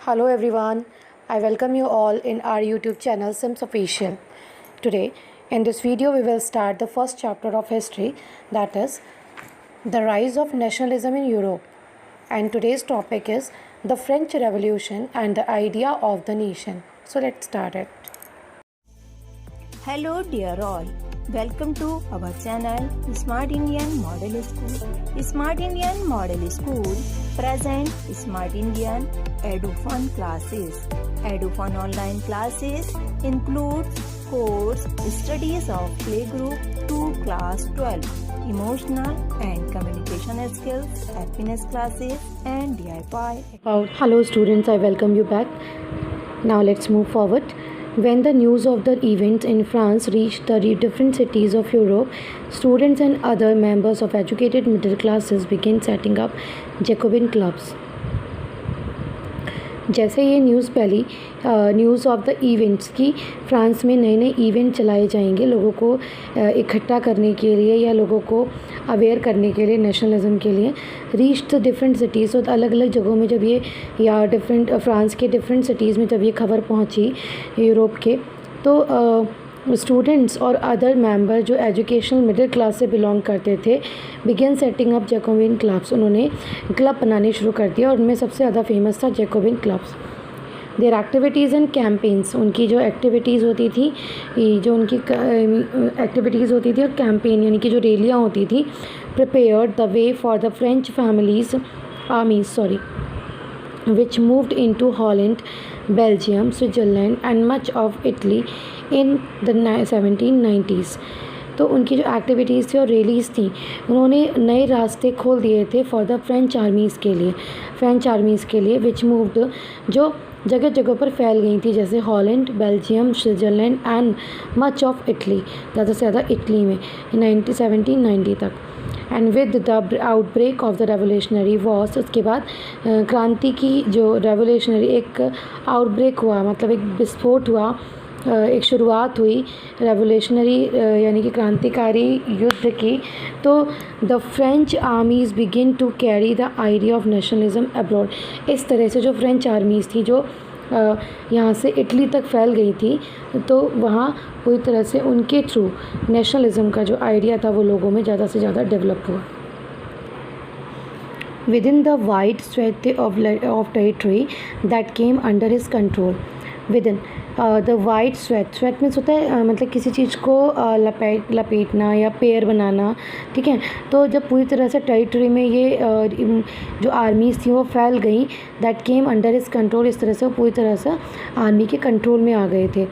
Hello everyone, I welcome you all in our YouTube channel Sims Official. Today, in this video, we will start the first chapter of history, that is the rise of nationalism in Europe. And today's topic is the French Revolution and the idea of the nation. So let's start it. Hello dear all, welcome to our channel Smart Indian Model School. Smart Indian Model School present Smart Indian EduFun classes. EduFun online classes includes course studies of playgroup to class 12, emotional and communication skills, happiness classes and DIY. Hello students, I welcome you back. Now let's move forward. When the news of the events in France reached the different cities of Europe, students and other members of educated middle classes began setting up Jacobin clubs. जैसे ये news फैली news of the events की France में नए नए event चलाए जाएंगे लोगों को इकट्ठा करने के लिए या लोगों को अवेयर करने के लिए नेशनलिज्म के लिए रीच द डिफरेंट सिटीज़। तो अलग अलग जगहों में जब ये या डिफरेंट फ्रांस के डिफरेंट सिटीज़ में जब ये खबर पहुंची यूरोप के, तो स्टूडेंट्स और अदर मेंबर जो एजुकेशनल मिडिल क्लास से बिलोंग करते थे began setting up Jacobin clubs. उन्होंने क्लब बनाने शुरू कर दिया और उनमें सबसे ज़्यादा फेमस था Jacobian clubs. There activities and campaigns, उनकी जो एक्टिविटीज़ होती थी और कैंपेन यानी कि जो रैलियाँ होती थी, prepared the way for the French armies which moved into Holland, Belgium, Switzerland and much of Italy in the 1790s. तो उनकी जो एक्टिविटीज़ थी और रैलीज़ थी, उन्होंने नए रास्ते खोल दिए थे फॉर द फ्रेंच आर्मीज़ के लिए विच मूव्ड, जो जगह जगह पर फैल गई थी, जैसे Holland, Belgium, Switzerland and much of Italy, ज़्यादा से ज़्यादा इटली में 1790 तक। And with the outbreak of the revolutionary Wars, उसके बाद क्रांति की जो रेवोल्यूशनरी एक आउटब्रेक हुआ, मतलब एक विस्फोट हुआ, एक शुरुआत हुई रेवोल्यूशनरी यानी कि क्रांतिकारी युद्ध की, तो the French armies begin to carry the idea of nationalism abroad. इस तरह से जो फ्रेंच आर्मीज़ थी जो यहाँ से इटली तक फैल गई थी, तो वहाँ पूरी तरह से उनके थ्रू नेशनलिज्म का जो आइडिया था वो लोगों में ज़्यादा से ज़्यादा डेवलप हुआ। Within the wide swathe of territory that came under his control, within the wide swathe means होता है मतलब किसी चीज़ को लपेटना या पेयर बनाना, ठीक है। तो जब पूरी तरह से टेरिटरी में ये जो आर्मीज़ थी वो फैल गई, that came under his control, इस तरह से वो पूरी तरह से आर्मी के कंट्रोल में आ गए थे।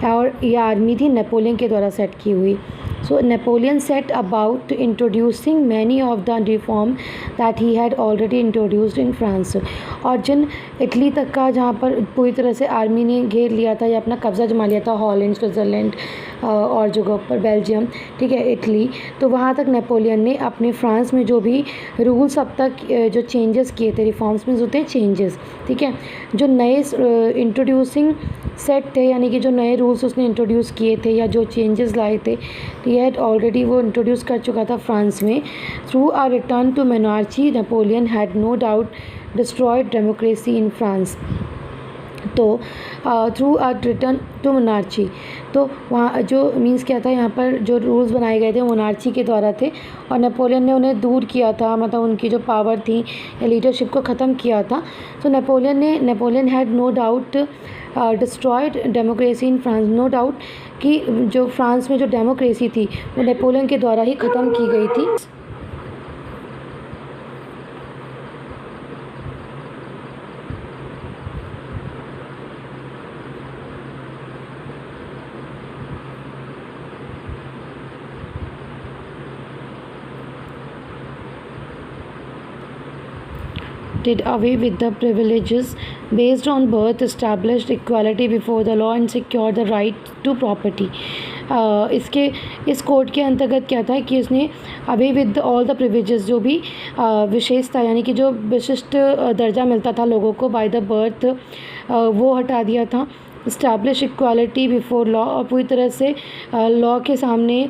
और ये आर्मी थी नेपोलियन के द्वारा सेट की हुई। So Napoleon set about introducing many of the reform that he had already introduced in France। और जिन इटली तक का जहाँ पर पूरी तरह से आर्मी ने घेर लिया था या अपना कब्ज़ा जमा लिया था, हॉलैंड, स्विट्ज़रलैंड और जगहों पर, बेल्जियम, ठीक है, इटली, तो वहाँ तक नेपोलियन ने अपने फ्रांस में जो भी रूल्स अब तक जो चेंजेस किए थे, रिफॉर्म्स में होते हैं चेंजेस, ठीक है, जो नए इंट्रोड्यूसिंग सेट थे यानी कि जो नए रूल्स उसने इंट्रोड्यूस किए थे या जो चेंजेस लाए थे, ये हैड ऑलरेडी वो इंट्रोड्यूस कर चुका था फ्रांस में। Through a return to monarchy, Napoleon had no doubt destroyed democracy in France. तो through a return to monarchy, तो वहाँ जो मीन्स क्या था, यहाँ पर जो रूल्स बनाए गए थे मोनार्ची के द्वारा थे और नेपोलियन ने उन्हें दूर किया था, मतलब उनकी जो पावर थी या लीडरशिप को ख़त्म किया था। तो Napoleon had no doubt destroyed democracy in France, no doubt कि जो फ्रांस में जो डेमोक्रेसी थी वो नेपोलियन के द्वारा ही ख़त्म की गई थी। Did away with the privileges based on birth, established equality before the law and secured the right to property। इस कोड के अंतर्गत क्या था कि उसने away with all the privileges, जो भी विशेषता यानी कि जो विशिष्ट दर्जा मिलता था लोगों को बाय द बर्थ, वो हटा दिया था। इस्टेब्लिश इक्वालिटी बिफोर लॉ, और पूरी तरह से लॉ के सामने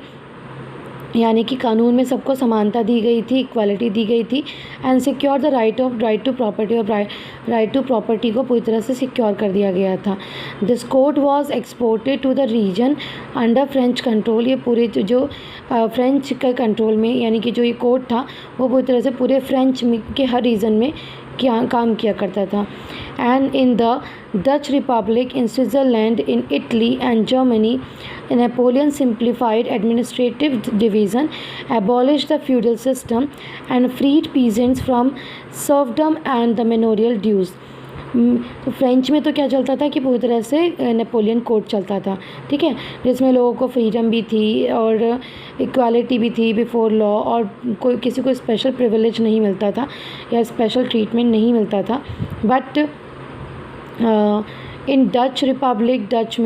यानी कि कानून में सबको समानता दी गई थी, इक्वालिटी दी गई थी and secure the right to property, और राइट टू प्रॉपर्टी को पूरी तरह से सिक्योर कर दिया गया था। This code was exported to the region under French control. ये पूरे जो फ्रेंच के कंट्रोल में, यानी कि जो ये कोड था वो पूरी तरह से पूरे फ्रेंच के हर रीजन में काम किया करता था। And in the Dutch Republic, in Switzerland, in Italy and Germany, Napoleon simplified administrative division, abolished the feudal system and freed peasants from serfdom and the manorial dues। तो फ्रेंच में तो क्या चलता था कि पूरी तरह से नेपोलियन कोड चलता था, ठीक है, जिसमें लोगों को फ्रीडम भी थी और इक्वालिटी भी थी बिफोर लॉ, और कोई किसी को स्पेशल प्रिविलेज नहीं मिलता था या स्पेशल ट्रीटमेंट नहीं मिलता था। But in Dutch Republic, Dutch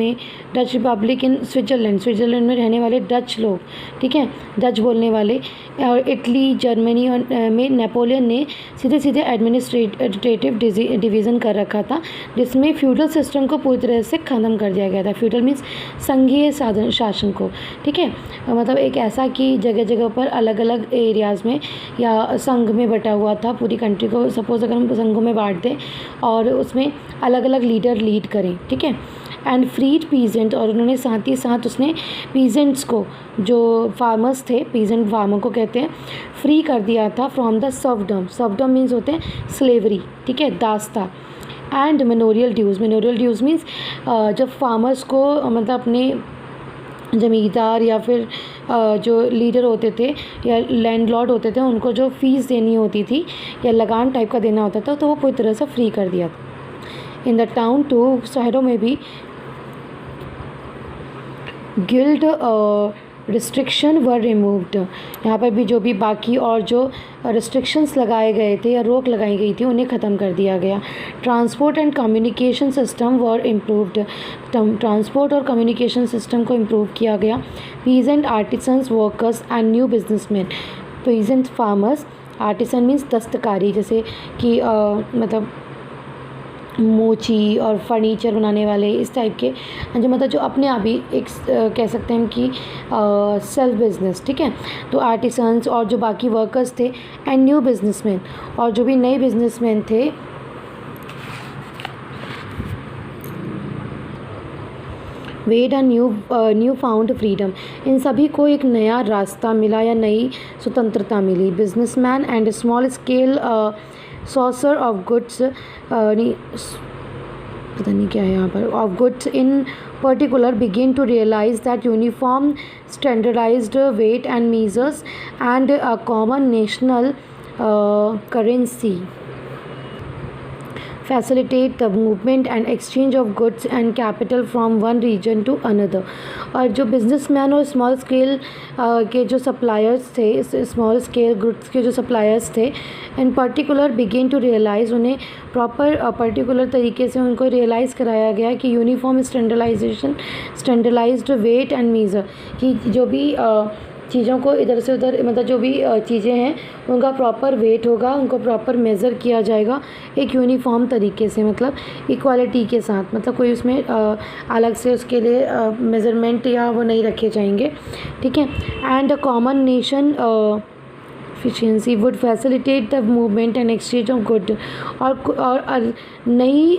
Republic in Switzerland में रहने वाले डच लोग, ठीक है, डच बोलने वाले, और इटली, जर्मनी में नेपोलियन ने सीधे एडमिनिस्ट्रेटिव डिवीज़न कर रखा था, जिसमें फ्यूडल सिस्टम को पूरी तरह से ख़त्म कर दिया गया था। फ्यूडल मीन्स संघीय शासन को, ठीक है, मतलब एक ऐसा कि जगह जगह पर अलग अलग एरियाज़ में या संघ में बटा हुआ था पूरी कंट्री को। सपोज़ अगर हम संघों में बांट दें और उसमें अलग अलग लीडर लीड करें, ठीक है, एंड फ्रीड पीजेंट, और उन्होंने साथ ही साथ उसने पीजेंट्स को, जो फार्मर्स थे, पीजेंट फार्मर को कहते हैं, फ्री कर दिया था फ्रॉम द सर्वडम मीन्स होते हैं स्लेवरी, ठीक है, दास्ता, एंड मेनोरियल ड्यूज़ मीन्स जब फार्मर्स को मतलब अपने ज़मींदार या फिर जो लीडर होते थे या लैंडलॉर्ड होते थे उनको जो फ़ीस देनी होती थी या लगान टाइप का देना होता था, तो वो पूरी तरह से फ्री कर दिया था। इन द टाउन टू, शहरों में भी गिल्ड रिस्ट्रिक्शन वर रिमूव्ड, यहाँ पर भी जो भी बाकी और जो रिस्ट्रिक्शंस लगाए गए थे या रोक लगाई गई थी उन्हें ख़त्म कर दिया गया। Transport and communication system were improved, transport और कम्युनिकेशन सिस्टम को इम्प्रूव किया गया। Peasant artisans workers and new businessman, peasant farmers, artisan means दस्तकारी, जैसे कि मतलब मोची और फर्नीचर बनाने वाले, इस टाइप के जो मतलब जो अपने आप ही एक कह सकते हैं कि सेल्फ बिजनेस, ठीक है, तो आर्टिसंस और जो बाकी वर्कर्स थे, एंड न्यू बिजनेसमैन, और जो भी नए बिजनेसमैन थे, wed a new found freedom, इन सभी को एक नया रास्ता मिला या नई स्वतंत्रता मिली। Businessman and small scale sourcer of goods, पता नहीं क्या है यहाँ पर, of goods in particular begin to realize that uniform standardized weight and measures and a common national currency facilitate the movement and exchange of goods and capital from one region to another। और जो businessman और small scale के जो suppliers थे, small scale goods के जो suppliers थे, in particular begin to realise, उन्हें प्रॉपर पर्टिकुलर तरीके से उनको रियलाइज़ कराया गया कि uniform standardised weight and measure, कि जो भी चीज़ों को इधर से उधर मतलब जो भी चीज़ें हैं उनका प्रॉपर वेट होगा, उनको प्रॉपर मेज़र किया जाएगा एक यूनिफॉर्म तरीके से, मतलब इक्वालिटी के साथ, मतलब कोई उसमें अलग से उसके लिए मेज़रमेंट या वो नहीं रखे जाएंगे, ठीक है। And a common nation efficiency would facilitate the movement and exchange of good, और नई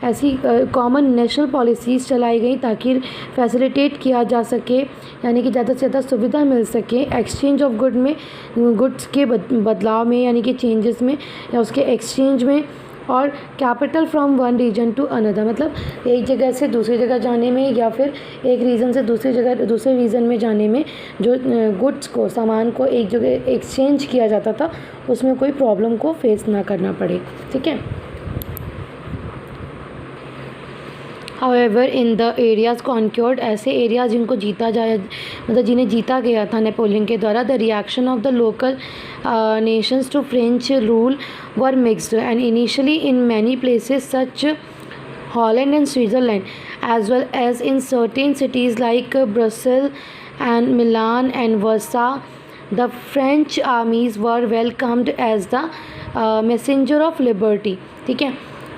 ऐसी कॉमन नेशनल पॉलिसीज़ चलाई गई ताकि फैसिलिटेट किया जा सके, यानी कि ज़्यादा से ज़्यादा सुविधा मिल सके एक्सचेंज ऑफ गुड में, गुड्स के बदलाव में, यानी कि चेंजेस में या उसके एक्सचेंज में, और capital from one region to another, मतलब एक जगह से दूसरी जगह जाने में या फिर एक रीजन से दूसरे रीजन में जाने में जो गुड्स को, सामान को एक जगह एक्सचेंज किया जाता था उसमें कोई प्रॉब्लम को फेस ना करना पड़े, ठीक है। हाउएवर इन द एरियाज़ कॉन्क्योर्ड, ऐसे एरियाज़ जिनको जीता जाए, मतलब जिन्हें जीता गया था नेपोलियन के द्वारा, the reaction of the local nations to French rule were mixed and initially in many places such Holland and Switzerland as well as in certain cities like Brussels and Milan and Warsaw, the French armies were welcomed as the messenger of liberty, ठीक है।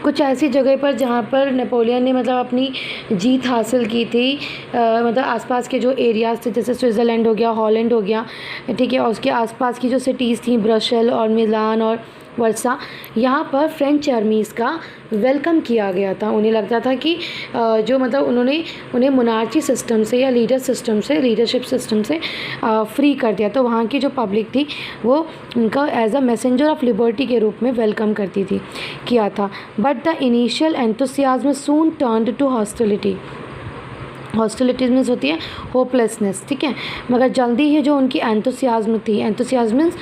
कुछ ऐसी जगह पर जहाँ पर Napoleon ने मतलब अपनी जीत हासिल की थी, मतलब आसपास के जो एरियाज़ थे जैसे स्विट्ज़रलैंड हो गया, हॉलैंड हो गया, ठीक है, और उसके आसपास की जो सिटीज़ थी ब्रसेल और मिलान और वर्सा, यहाँ पर फ्रेंच आर्मीज़ का वेलकम किया गया था। उन्हें लगता था कि जो मतलब उन्हें मोनार्ची सिस्टम से या लीडरशिप सिस्टम से फ्री कर दिया। तो वहाँ की जो पब्लिक थी वो उनका as a messenger of liberty के रूप में वेलकम करती थी, किया था। But the initial enthusiasm soon turned to hostility. Hostilities means होती है होपलेसनेस, ठीक है, मगर जल्दी ही जो उनकी एंथुसियाज्म थी, एंथुसियाज्म मीन्स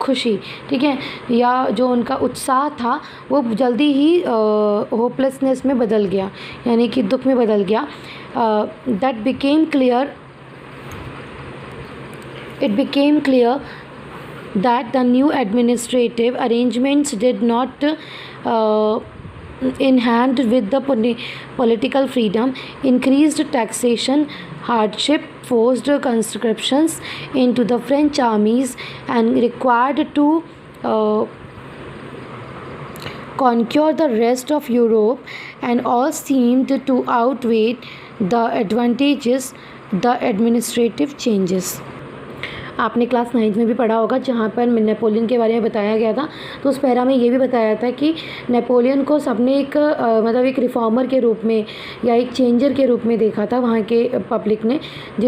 खुशी, ठीक है, या जो उनका उत्साह था वो जल्दी ही होपलेसनेस में बदल गया, यानी कि दुख में बदल गया। That became clear it became clear that the new administrative arrangements did not in hand with the political freedom, increased taxation, hardship, forced conscriptions into the French armies, and required to conquer the rest of Europe, and all seemed to outweigh the advantages the administrative changes. आपने class 9th में भी पढ़ा होगा जहाँ पर Napoleon के बारे में बताया गया था। तो उस पैरा में ये भी बताया था कि नेपोलियन को सबने एक मतलब एक रिफॉर्मर के रूप में या एक चेंजर के रूप में देखा था। वहाँ के पब्लिक ने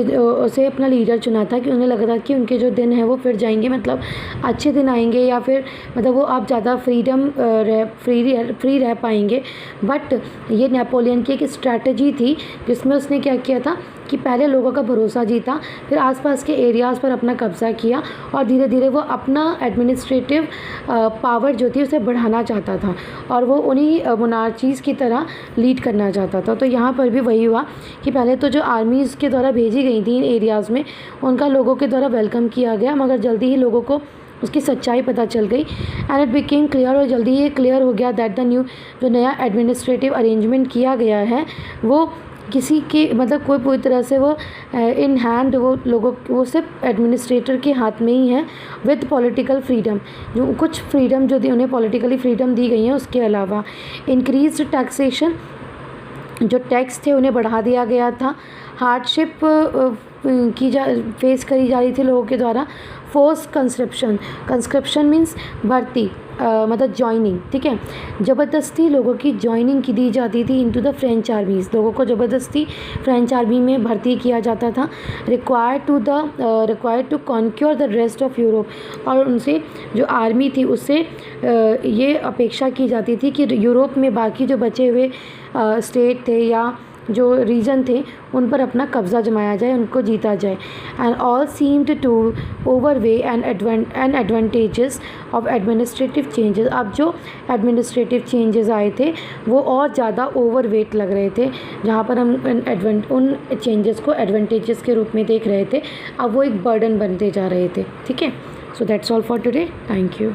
उसे अपना लीडर चुना था कि उन्हें लगा था कि उनके जो दिन हैं वो फिर जाएंगे, मतलब अच्छे दिन आएंगे, या फिर मतलब वो आप ज़्यादा फ्री रह पाएंगे। बट ये नेपोलियन की एक स्ट्रैटेजी थी जिसमें उसने क्या किया था कि पहले लोगों का भरोसा जीता, फिर आसपास के एरियाज़ पर अपना कब्ज़ा किया, और धीरे धीरे वो अपना एडमिनिस्ट्रेटिव पावर जो थी उसे बढ़ाना चाहता था, और वो उन्हीं मोनार्चीज़ की तरह लीड करना चाहता था। तो यहाँ पर भी वही हुआ कि पहले तो जो आर्मीज़ के द्वारा भेजी गई थी इन एरियाज़ में, उनका लोगों के द्वारा वेलकम किया गया, मगर जल्दी ही लोगों को उसकी सच्चाई पता चल गई। एंड इट बिकेम क्लियर, और जल्दी ही क्लियर हो गया दैट द जो नया एडमिनिस्ट्रेटिव अरेंजमेंट किया गया है वो किसी के मतलब कोई पूरी तरह से वो इन हैंड वो सिर्फ एडमिनिस्ट्रेटर के हाथ में ही है, विद पॉलिटिकल फ्रीडम, जो कुछ फ्रीडम जो दी उन्हें पॉलिटिकली फ्रीडम दी गई है उसके अलावा। इंक्रीज्ड टैक्सेशन, जो टैक्स थे उन्हें बढ़ा दिया गया था। हार्डशिप फेस करी जा रही थी लोगों के द्वारा। फोर्स कंस्क्रिप्शन मीन्स भर्ती, मतलब जॉइनिंग, ठीक है, ज़बरदस्ती लोगों की जॉइनिंग की दी जाती थी इनटू द फ्रेंच आर्मीज़। लोगों को ज़बरदस्ती फ्रेंच आर्मी में भर्ती किया जाता था। Required to conquer the rest of Europe, और उनसे जो आर्मी थी उससे ये अपेक्षा की जाती थी कि यूरोप में बाकी जो बचे हुए स्टेट थे या जो रीजन थे उन पर अपना कब्ज़ा जमाया जाए, उनको जीता जाए। And all seemed to overweigh and advantages of administrative changes. अब जो एडमिनिस्ट्रेटिव चेंजेस आए थे वो और ज़्यादा ओवरवेट लग रहे थे, जहाँ पर हम उन चेंजेस को एडवांटेजेस के रूप में देख रहे थे, अब वो एक बर्डन बनते जा रहे थे, ठीक है। So that's all for today, thank you.